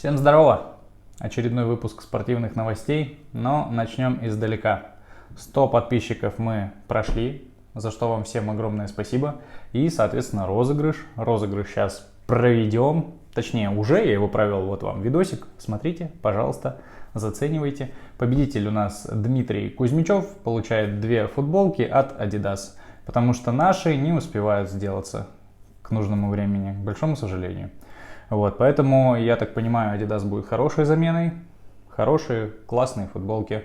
Всем здорово! Очередной выпуск спортивных новостей, но начнем издалека. 100 подписчиков мы прошли, за что вам всем огромное спасибо. И, соответственно, розыгрыш. Розыгрыш сейчас проведем. Точнее, уже я его провел, вот вам видосик. Смотрите, пожалуйста, заценивайте. Победитель у нас Дмитрий Кузьмичев получает 2 футболки от Adidas. Потому что наши не успевают сделаться к нужному времени, к большому сожалению. Вот, поэтому, я так понимаю, Adidas будет хорошей заменой. Хорошие, классные футболки.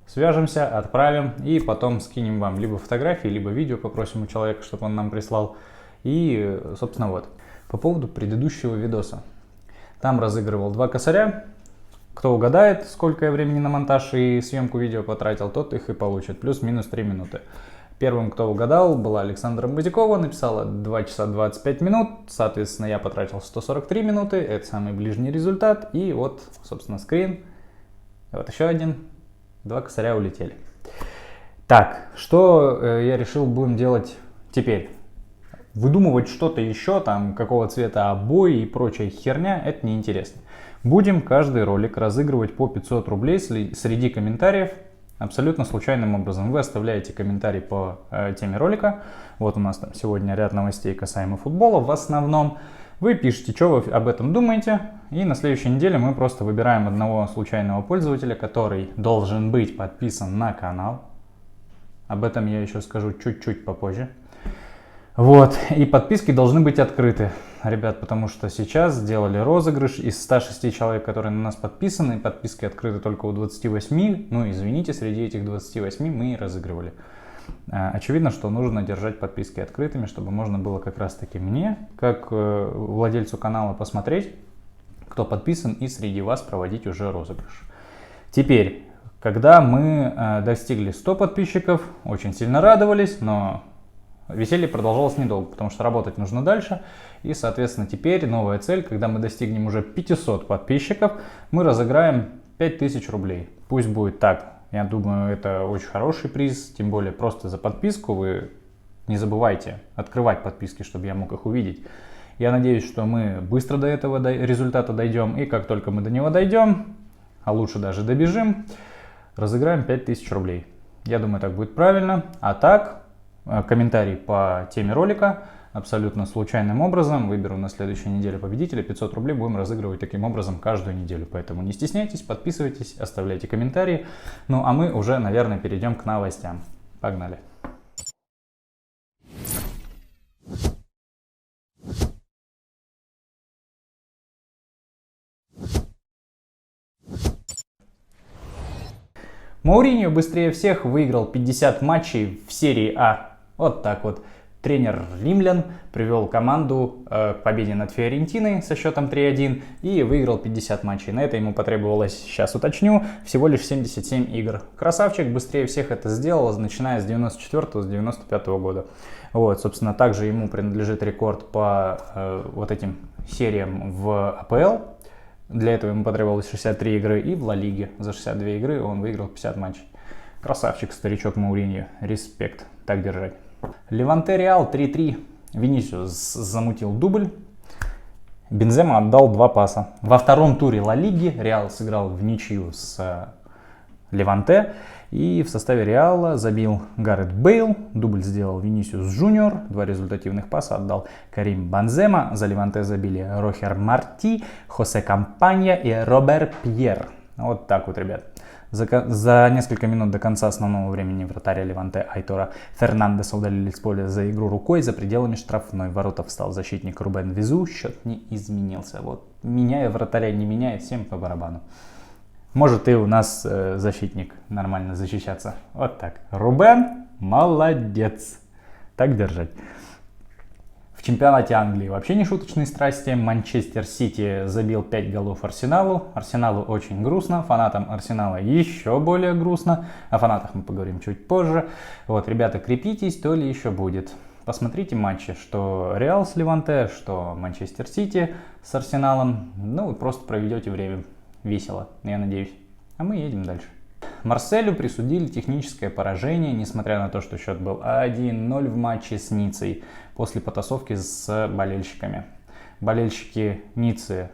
Свяжемся, отправим и потом скинем вам либо фотографии, либо видео, попросим у человека, чтобы он нам прислал. И, собственно, вот. По поводу предыдущего видоса. Там разыгрывал 2 косаря. Кто угадает, сколько я времени на монтаж и съемку видео потратил, тот их и получит. Плюс-минус 3 минуты. Первым, кто угадал, была Александра Базякова, написала 2 часа 25 минут, соответственно, я потратил 143 минуты, это самый ближний результат, и вот, собственно, скрин, вот еще один, 2 косаря улетели. Так, что я решил будем делать теперь? Выдумывать что-то еще, там, какого цвета обои и прочая херня, это неинтересно. Будем каждый ролик разыгрывать по 500 рублей среди комментариев. Абсолютно случайным образом. Вы оставляете комментарий по теме ролика. Вот у нас там сегодня ряд новостей касаемо футбола в основном. Вы пишете, что вы об этом думаете. И на следующей неделе мы просто выбираем одного случайного пользователя, который должен быть подписан на канал. Об этом я еще скажу чуть-чуть попозже. Вот. И подписки должны быть открыты, ребят, потому что сейчас сделали розыгрыш из 106 человек, которые на нас подписаны. Подписки открыты только у 28. Ну, извините, среди этих 28 мы и разыгрывали. Очевидно, что нужно держать подписки открытыми, чтобы можно было как раз-таки мне, как владельцу канала, посмотреть, кто подписан, и среди вас проводить уже розыгрыш. Теперь, когда мы достигли 100 подписчиков, очень сильно радовались, но веселье продолжалось недолго, потому что работать нужно дальше. И, соответственно, теперь новая цель, когда мы достигнем уже 500 подписчиков, мы разыграем 5000 рублей. Пусть будет так. Я думаю, это очень хороший приз, тем более просто за подписку. Вы не забывайте открывать подписки, чтобы я мог их увидеть. Я надеюсь, что мы быстро до этого результата дойдем. И как только мы до него дойдем, а лучше даже добежим, разыграем 5000 рублей. Я думаю, так будет правильно. А так, комментарий по теме ролика абсолютно случайным образом. Выберу на следующей неделе победителя. 500 рублей будем разыгрывать таким образом каждую неделю. Поэтому не стесняйтесь, подписывайтесь, оставляйте комментарии. Ну а мы уже, наверное, перейдем к новостям. Погнали. Мауриньо быстрее всех выиграл 50 матчей в серии А. Вот так вот. Тренер римлян привел команду к победе над Фиорентиной со счетом 3-1 и выиграл 50 матчей. На это ему потребовалось, сейчас уточню, всего лишь 77 игр. Красавчик быстрее всех это сделал, начиная с 94-95 года. Вот, собственно, также ему принадлежит рекорд по вот этим сериям в АПЛ. Для этого ему потребовалось 63 игры, и в Ла Лиге за 62 игры он выиграл 50 матчей. Красавчик, старичок Мауриньо. Респект. Так держать. Леванте Реал 3-3. Винисиус замутил дубль. Бензема отдал 2 паса. Во втором туре Ла Лиги Реал сыграл в ничью с Леванте. И в составе Реала забил Гарет Бейл. Дубль сделал Винисиус Джуниор. 2 результативных паса отдал Карим Бензема. За Леванте забили Рохер Марти, Хосе Кампанья и Робер Пьер. Вот так вот, ребят. За несколько минут до конца основного времени вратаря Леванте Айтора Фернандеса удалили с поля за игру рукой за пределами штрафной. В ворота встал защитник Рубен Визу. Счет не изменился. Вот, меняя вратаря, не меняя, всем по барабану. Может и у нас защитник нормально защищаться. Вот так. Рубен молодец. Так держать. В чемпионате Англии вообще не шуточные страсти. Манчестер Сити забил 5 голов Арсеналу. Арсеналу очень грустно. Фанатам Арсенала еще более грустно. О фанатах мы поговорим чуть позже. Вот, ребята, крепитесь, то ли еще будет. Посмотрите матчи, что Реал с Леванте, что Манчестер Сити с Арсеналом. Ну, вы просто проведете время весело, я надеюсь. А мы едем дальше. Марселю присудили техническое поражение, несмотря на то, что счет был 1-0 в матче с Ниццей после потасовки с болельщиками. Болельщики Ниццы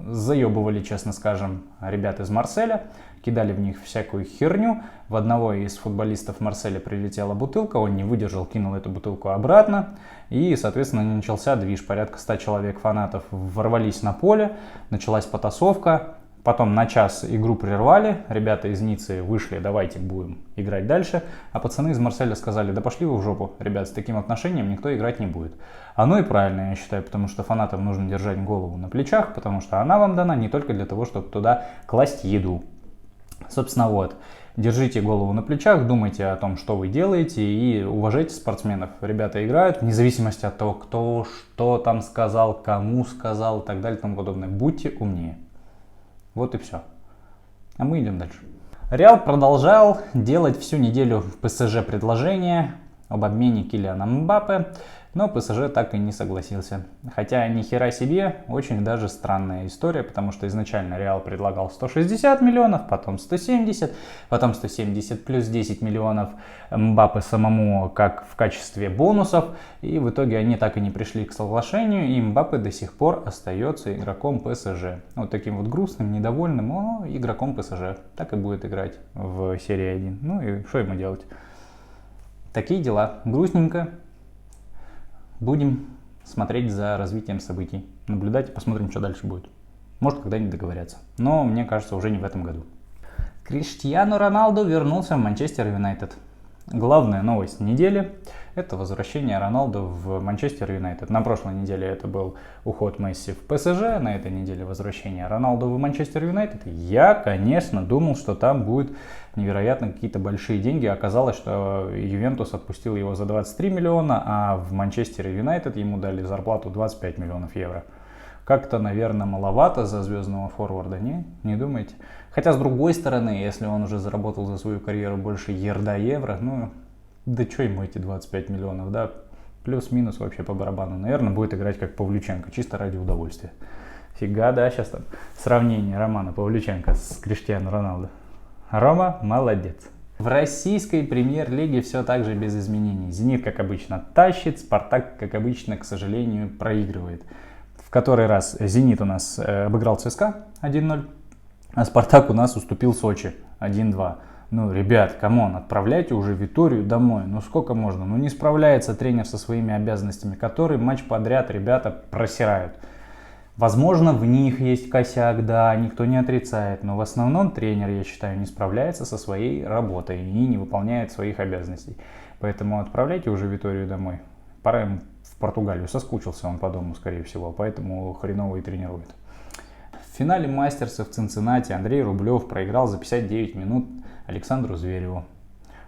заебывали, честно скажем, ребят из Марселя, кидали в них всякую херню. В одного из футболистов Марселя прилетела бутылка, он не выдержал, кинул эту бутылку обратно. И, соответственно, начался движ. Порядка 100 человек фанатов ворвались на поле, началась потасовка. Потом на час игру прервали, ребята из Ниццы вышли, давайте будем играть дальше. А пацаны из Марселя сказали, да пошли вы в жопу, ребят, с таким отношением никто играть не будет. Оно и правильно, я считаю, потому что фанатам нужно держать голову на плечах, потому что она вам дана не только для того, чтобы туда класть еду. Собственно, вот. Держите голову на плечах, думайте о том, что вы делаете, и уважайте спортсменов. Ребята играют, вне зависимости от того, кто что там сказал, кому сказал и так далее и тому подобное. Будьте умнее. Вот и все. А мы идем дальше. Реал продолжал делать всю неделю в ПСЖ предложение об обмене Килиана Мбаппе, но ПСЖ так и не согласился. Хотя ни хера себе, очень даже странная история, потому что изначально Реал предлагал 160 миллионов, потом 170, потом 170 плюс 10 миллионов Мбаппе самому как в качестве бонусов, и в итоге они так и не пришли к соглашению, и Мбаппе до сих пор остается игроком ПСЖ. Вот таким вот грустным, недовольным, но игроком ПСЖ. Так и будет играть в серии 1. Ну и что ему делать? Такие дела. Грустненько. Будем смотреть за развитием событий, наблюдать и посмотрим, что дальше будет. Может, когда-нибудь договорятся. Но мне кажется, уже не в этом году. Криштиану Роналду вернулся в Манчестер Юнайтед. Главная новость недели – это возвращение Роналду в Манчестер Юнайтед. На прошлой неделе это был уход Месси в ПСЖ, на этой неделе возвращение Роналду в Манчестер Юнайтед. Я, конечно, думал, что там будет невероятно какие-то большие деньги. Оказалось, что Ювентус отпустил его за 23 миллиона, а в Манчестер Юнайтед ему дали зарплату 25 миллионов евро. Как-то, наверное, маловато за звездного форварда, не думаете? Хотя, с другой стороны, если он уже заработал за свою карьеру больше евро, ну, да что ему эти 25 миллионов, да? Плюс-минус вообще по барабану. Наверное, будет играть как Павлюченко, чисто ради удовольствия. Фига, да, сейчас там сравнение Романа Павлюченко с Криштиану Роналду. Рома молодец. В российской премьер-лиге все так же без изменений. «Зенит», как обычно, тащит, «Спартак», как обычно, к сожалению, проигрывает. В который раз «Зенит» у нас обыграл ЦСКА 1-0, а «Спартак» у нас уступил Сочи 1-2. Ну, ребят, камон, отправляйте уже Виторию домой. Ну, сколько можно? Ну, не справляется тренер со своими обязанностями, который матч подряд ребята просирают. Возможно, в них есть косяк, да, никто не отрицает, но в основном тренер, я считаю, не справляется со своей работой и не выполняет своих обязанностей. Поэтому отправляйте уже Виторию домой. Пора ему в Португалию, соскучился он по дому, скорее всего, поэтому хреново и тренирует. В финале мастерса в Цинциннати Андрей Рублев проиграл за 59 минут Александру Звереву.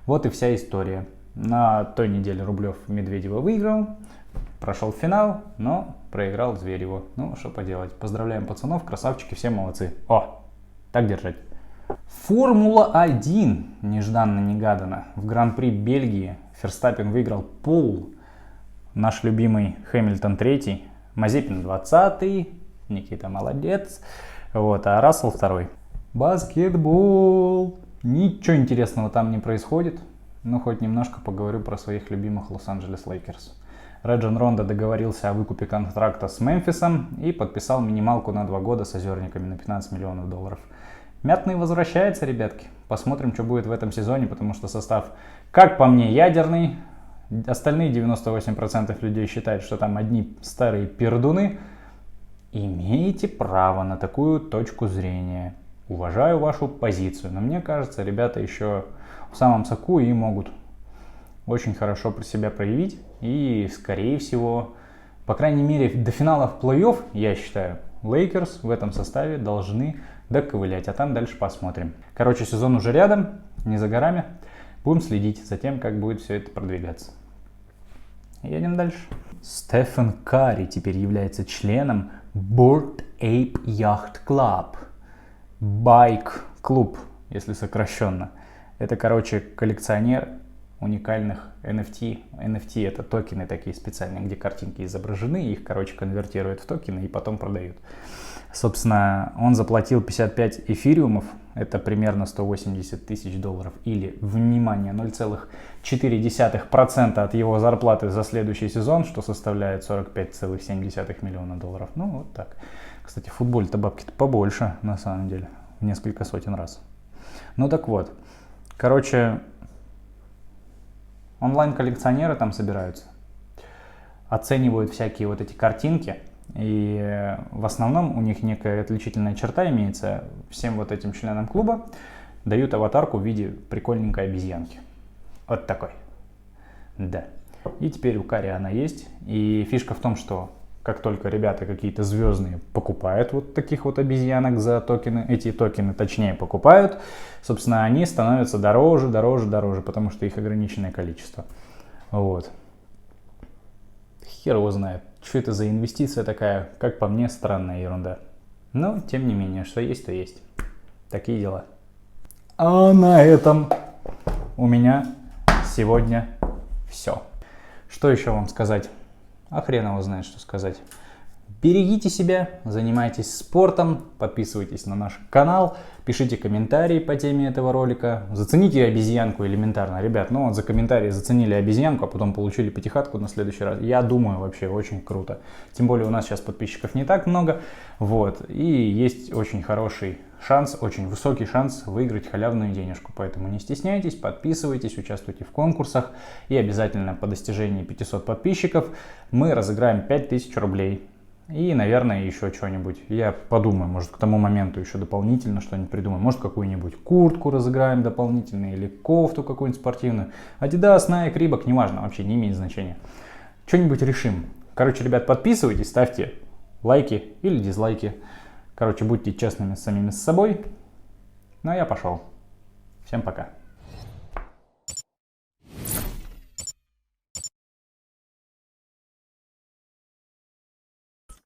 Вот и вся история. На той неделе Рублев Медведева выиграл, прошел финал, но проиграл Звереву. Ну, что поделать. Поздравляем пацанов, красавчики, все молодцы. О, так держать. Формула-1, нежданно-негаданно. В Гран-при Бельгии Ферстаппен выиграл пол. Наш любимый Хэмилтон 3, Мазепин 20, Никита молодец, вот, а Рассел 2. Баскетбол. Ничего интересного там не происходит, но хоть немножко поговорю про своих любимых Лос-Анджелес Лейкерс. Раджан Рондо договорился о выкупе контракта с Мемфисом и подписал минималку на 2 года с озерниками на 15 миллионов долларов. Мятный возвращается, ребятки. Посмотрим, что будет в этом сезоне, потому что состав, как по мне, ядерный. Остальные 98% людей считают, что там одни старые пердуны. Имеете право на такую точку зрения. Уважаю вашу позицию, но мне кажется, ребята еще в самом соку и могут очень хорошо про себя проявить. И, скорее всего, по крайней мере, до финалов плей-офф, я считаю, Лейкерс в этом составе должны доковылять, а там дальше посмотрим. Короче, сезон уже рядом, не за горами. Будем следить за тем, как будет все это продвигаться. Едем дальше. Стефан Карри теперь является членом Bored Ape Yacht Club. Байк-клуб, если сокращенно. Это, короче, коллекционер уникальных NFT. NFT — это токены такие специальные, где картинки изображены, их, короче, конвертируют в токены и потом продают. Собственно, он заплатил 55 эфириумов, это примерно 180 тысяч долларов, или, внимание, 0,4% от его зарплаты за следующий сезон, что составляет 45,7 миллиона долларов. Ну, вот так. Кстати, в футболе-то бабки-то побольше, на самом деле, в несколько сотен раз. Ну так вот, короче, онлайн-коллекционеры там собираются, оценивают всякие вот эти картинки, и в основном у них некая отличительная черта имеется. Всем вот этим членам клуба дают аватарку в виде прикольненькой обезьянки. Вот такой. Да. И теперь у Кари она есть. И фишка в том, что как только ребята какие-то звездные покупают вот таких вот обезьянок за токены, эти токены точнее покупают, собственно, они становятся дороже, потому что их ограниченное количество. Вот. Хер его знает, что это за инвестиция такая, как по мне, странная ерунда. Но, тем не менее, что есть, то есть. Такие дела. А на этом у меня сегодня все. Что еще вам сказать? А хрен его знает, что сказать. Берегите себя, занимайтесь спортом, подписывайтесь на наш канал, пишите комментарии по теме этого ролика. Зацените обезьянку элементарно. Ребят, ну вот за комментарии заценили обезьянку, а потом получили пятихатку на следующий раз. Я думаю, вообще очень круто. Тем более у нас сейчас подписчиков не так много. Вот. И есть очень хороший шанс, очень высокий шанс выиграть халявную денежку. Поэтому не стесняйтесь, подписывайтесь, участвуйте в конкурсах. И обязательно по достижении 500 подписчиков мы разыграем 5000 рублей. И, наверное, еще что-нибудь. Я подумаю, может, к тому моменту еще дополнительно что-нибудь придумаем. Может, какую-нибудь куртку разыграем дополнительно или кофту какую-нибудь спортивную. Adidas, Nike, Reebok, неважно, вообще не имеет значения. Что-нибудь решим. Короче, ребят, подписывайтесь, ставьте лайки или дизлайки. Короче, будьте честными с самими с собой. Ну, а я пошел. Всем пока.